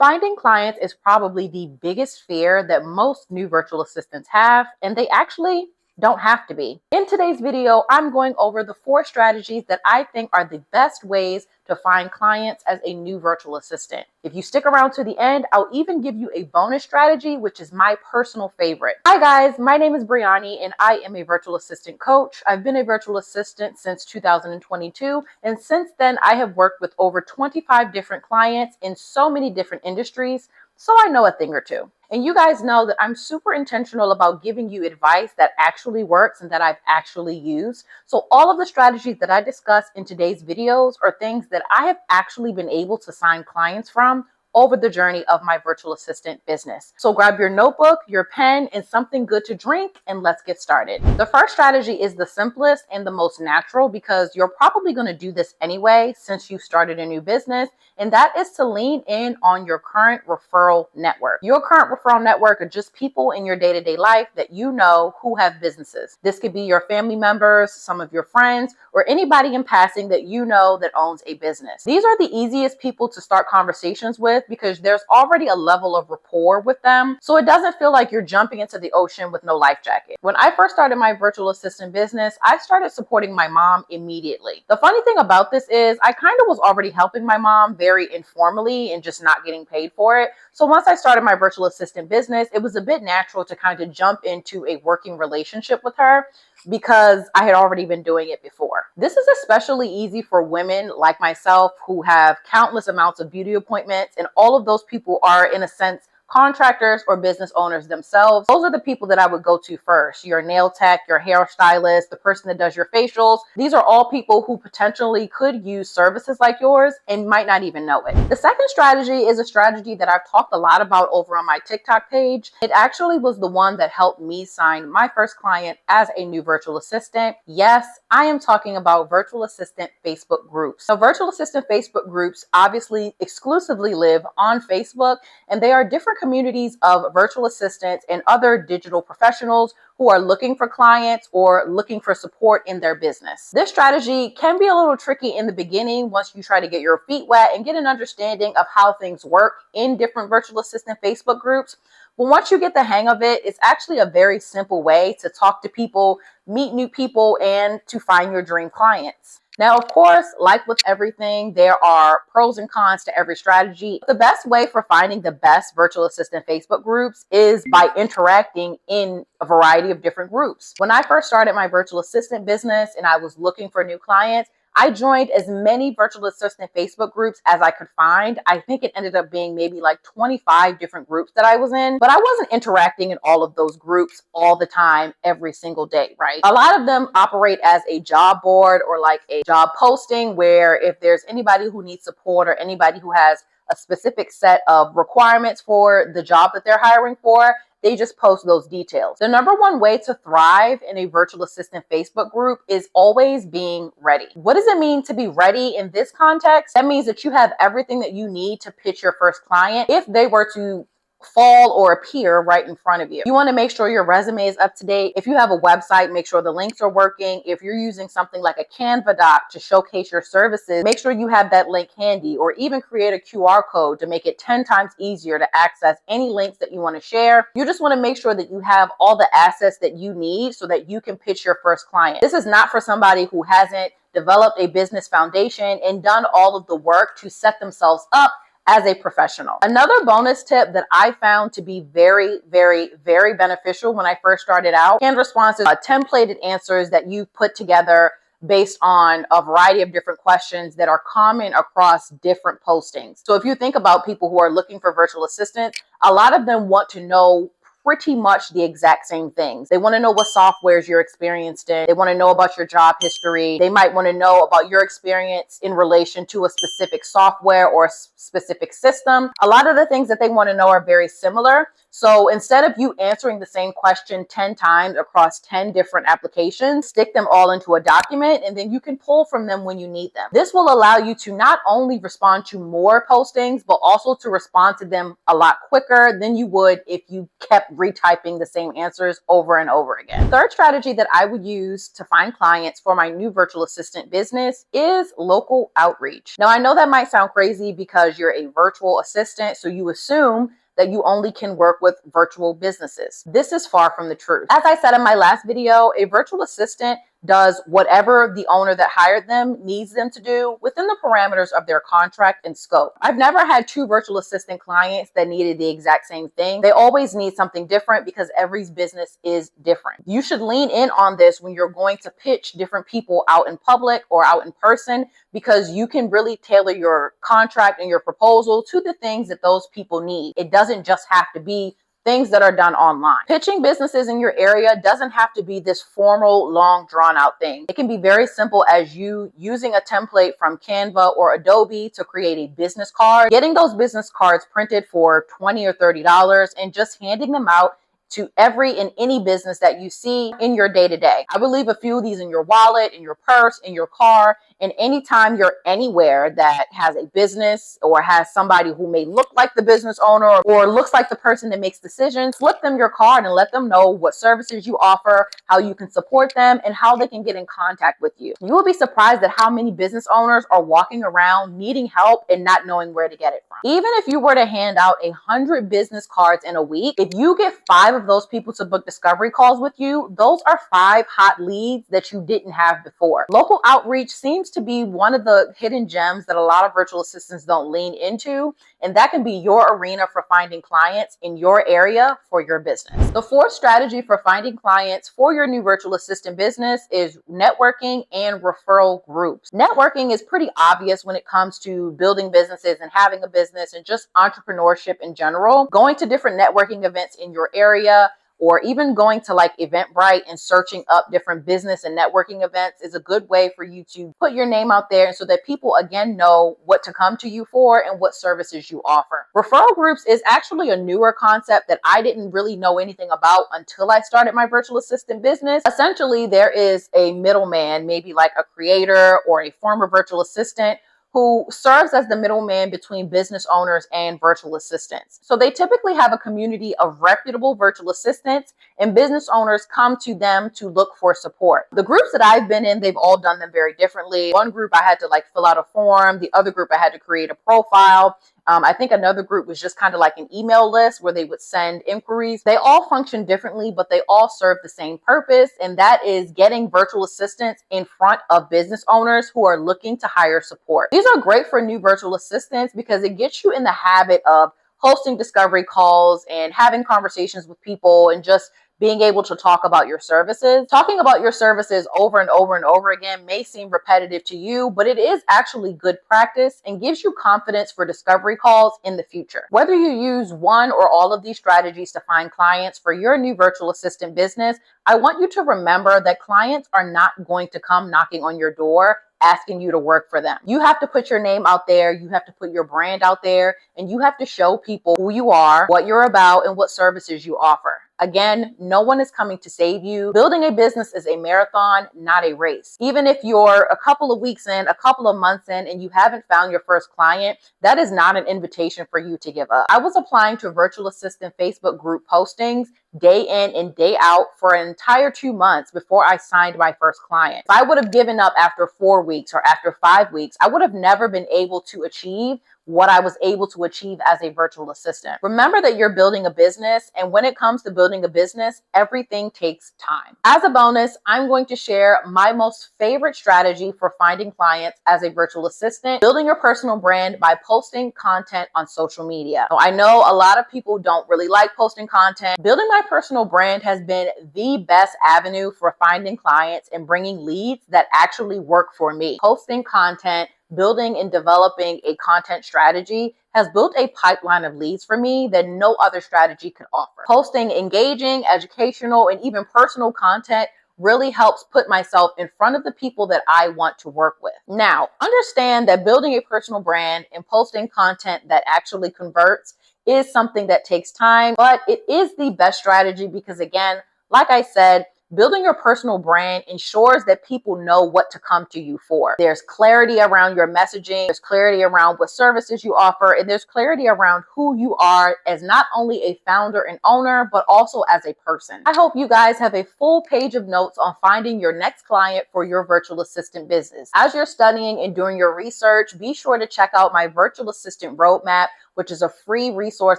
Finding clients is probably the biggest fear that most new virtual assistants have, and they actually don't have to be. In today's video, I'm going over the 4 strategies that I think are the best ways to find clients as a new virtual assistant. If you stick around to the end, I'll even give you a bonus strategy, which is my personal favorite. Hi guys, my name is Brianni and I am a virtual assistant coach. I've been a virtual assistant since 2022, and since then I have worked with over 25 different clients in so many different industries, so I know a thing or two. And you guys know that I'm super intentional about giving you advice that actually works and that I've actually used. So all of the strategies that I discuss in today's videos are things that I have actually been able to sign clients from over the journey of my virtual assistant business. So grab your notebook, your pen, and something good to drink, and let's get started. The first strategy is the simplest and the most natural because you're probably going to do this anyway since you started a new business, and that is to lean in on your current referral network. Your current referral network are just people in your day-to-day life that you know who have businesses. This could be your family members, some of your friends, or anybody in passing that you know that owns a business. These are the easiest people to start conversations with because there's already a level of rapport with them, so it doesn't feel like you're jumping into the ocean with no life jacket. When I first started my virtual assistant business, I started supporting my mom immediately. The funny thing about this is I kind of was already helping my mom very informally and just not getting paid for it. So once I started my virtual assistant business, it was a bit natural to kind of jump into a working relationship with her because I had already been doing it before. This is especially easy for women like myself who have countless amounts of beauty appointments, and all of those people are, in a sense, contractors or business owners themselves. Those are the people that I would go to first. Your nail tech, your hairstylist, the person that does your facials. These are all people who potentially could use services like yours and might not even know it. The second strategy is a strategy that I've talked a lot about over on my TikTok page. It actually was the one that helped me sign my first client as a new virtual assistant. Yes, I am talking about virtual assistant Facebook groups. So virtual assistant Facebook groups obviously exclusively live on Facebook, and they are different communities of virtual assistants and other digital professionals who are looking for clients or looking for support in their business. This strategy can be a little tricky in the beginning once you try to get your feet wet and get an understanding of how things work in different virtual assistant Facebook groups. But once you get the hang of it, it's actually a very simple way to talk to people, meet new people, and to find your dream clients. Now, of course, like with everything, there are pros and cons to every strategy. The best way for finding the best virtual assistant Facebook groups is by interacting in a variety of different groups. When I first started my virtual assistant business and I was looking for new clients, I joined as many virtual assistant Facebook groups as I could find. I think it ended up being maybe like 25 different groups that I was in, but I wasn't interacting in all of those groups all the time, every single day, right? A lot of them operate as a job board or like a job posting where if there's anybody who needs support or anybody who has a specific set of requirements for the job that they're hiring for, they just post those details. The number one way to thrive in a virtual assistant Facebook group is always being ready. What does it mean to be ready in this context? That means that you have everything that you need to pitch your first client if they were to fall or appear right in front of you. You want to make sure your resume is up to date. If you have a website, make sure the links are working. If you're using something like a Canva doc to showcase your services, make sure you have that link handy, or even create a QR code to make it 10 times easier to access any links that you want to share. You just want to make sure that you have all the assets that you need so that you can pitch your first client. This is not for somebody who hasn't developed a business foundation and done all of the work to set themselves up as a professional. Another bonus tip that I found to be very, very, very beneficial when I first started out: canned responses, templated answers that you put together based on a variety of different questions that are common across different postings. So if you think about people who are looking for virtual assistants, a lot of them want to know pretty much the exact same things. They want to know what softwares you're experienced in. They want to know about your job history. They might want to know about your experience in relation to a specific software or a specific system. A lot of the things that they want to know are very similar. So instead of you answering the same question 10 times across 10 different applications, stick them all into a document and then you can pull from them when you need them. This will allow you to not only respond to more postings, but also to respond to them a lot quicker than you would if you kept retyping the same answers over and over again. Third strategy that I would use to find clients for my new virtual assistant business is local outreach. Now, I know that might sound crazy because you're a virtual assistant, so you assume that you only can work with virtual businesses. This is far from the truth. As I said in my last video, a virtual assistant does whatever the owner that hired them needs them to do within the parameters of their contract and scope. I've never had two virtual assistant clients that needed the exact same thing. They always need something different because every business is different. You should lean in on this when you're going to pitch different people out in public or out in person, because you can really tailor your contract and your proposal to the things that those people need. It doesn't just have to be things that are done online. Pitching businesses in your area doesn't have to be this formal, long, drawn out thing. It can be very simple as you using a template from Canva or Adobe to create a business card, getting those business cards printed for $20 or $30 and just handing them out to every and any business that you see in your day-to-day. I would leave a few of these in your wallet, in your purse, in your car, and anytime you're anywhere that has a business or has somebody who may look like the business owner or looks like the person that makes decisions, slip them your card and let them know what services you offer, how you can support them, and how they can get in contact with you. You will be surprised at how many business owners are walking around needing help and not knowing where to get it from. Even if you were to hand out 100 business cards in a week, if you get 5 of those people to book discovery calls with you, those are 5 hot leads that you didn't have before. Local outreach seems to be one of the hidden gems that a lot of virtual assistants don't lean into, and that can be your arena for finding clients in your area for your business. The fourth strategy for finding clients for your new virtual assistant business is networking and referral groups. Networking is pretty obvious when it comes to building businesses and having a business and just entrepreneurship in general. Going to different networking events in your area, or even going to like Eventbrite and searching up different business and networking events is a good way for you to put your name out there so that people again know what to come to you for and what services you offer. Referral groups is actually a newer concept that I didn't really know anything about until I started my virtual assistant business. Essentially, there is a middleman, maybe like a creator or a former virtual assistant, who serves as the middleman between business owners and virtual assistants. So they typically have a community of reputable virtual assistants, and business owners come to them to look for support. The groups that I've been in, they've all done them very differently. One group I had to like fill out a form. The other group I had to create a profile. I think another group was just kind of like an email list where they would send inquiries. They all function differently, but they all serve the same purpose, and that is getting virtual assistants in front of business owners who are looking to hire support. These are great for new virtual assistants because it gets you in the habit of hosting discovery calls and having conversations with people and just being able to talk about your services. Talking about your services over and over and over again may seem repetitive to you, but it is actually good practice and gives you confidence for discovery calls in the future. Whether you use one or all of these strategies to find clients for your new virtual assistant business, I want you to remember that clients are not going to come knocking on your door asking you to work for them. You have to put your name out there, you have to put your brand out there, and you have to show people who you are, what you're about, and what services you offer. Again, no one is coming to save you. Building a business is a marathon, not a race. Even if you're a couple of weeks in, a couple of months in, and you haven't found your first client, that is not an invitation for you to give up. I was applying to virtual assistant Facebook group postings day in and day out for an entire 2 months before I signed my first client. If I would have given up after 4 weeks or after 5 weeks, I would have never been able to achieve what I was able to achieve as a virtual assistant. Remember that you're building a business, and when it comes to building a business, everything takes time. As a bonus, I'm going to share my most favorite strategy for finding clients as a virtual assistant: building your personal brand by posting content on social media. Now, I know a lot of people don't really like posting content. Building my personal brand has been the best avenue for finding clients and bringing leads that actually work for me. Posting content, building and developing a content strategy has built a pipeline of leads for me that no other strategy could offer. Posting engaging, educational, and even personal content really helps put myself in front of the people that I want to work with. Now, understand that building a personal brand and posting content that actually converts is something that takes time, but it is the best strategy because, again, like I said, building your personal brand ensures that people know what to come to you for. There's clarity around your messaging, there's clarity around what services you offer, and there's clarity around who you are as not only a founder and owner, but also as a person. I hope you guys have a full page of notes on finding your next client for your virtual assistant business. As you're studying and doing your research, be sure to check out my virtual assistant roadmap, which is a free resource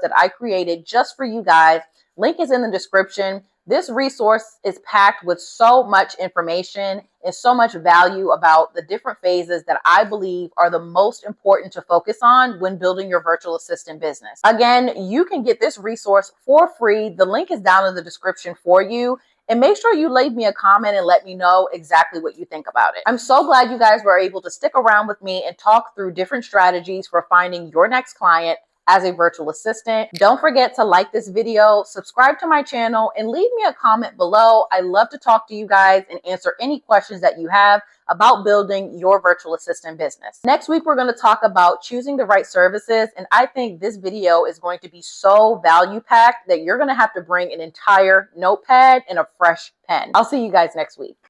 that I created just for you guys. Link is in the description. This resource is packed with so much information and so much value about the different phases that I believe are the most important to focus on when building your virtual assistant business. Again, you can get this resource for free. The link is down in the description for you. And make sure you leave me a comment and let me know exactly what you think about it. I'm so glad you guys were able to stick around with me and talk through different strategies for finding your next client as a virtual assistant. Don't forget to like this video, subscribe to my channel, and leave me a comment below. I love to talk to you guys and answer any questions that you have about building your virtual assistant business. Next week, we're going to talk about choosing the right services, and I think this video is going to be so value-packed that you're going to have to bring an entire notepad and a fresh pen. I'll see you guys next week.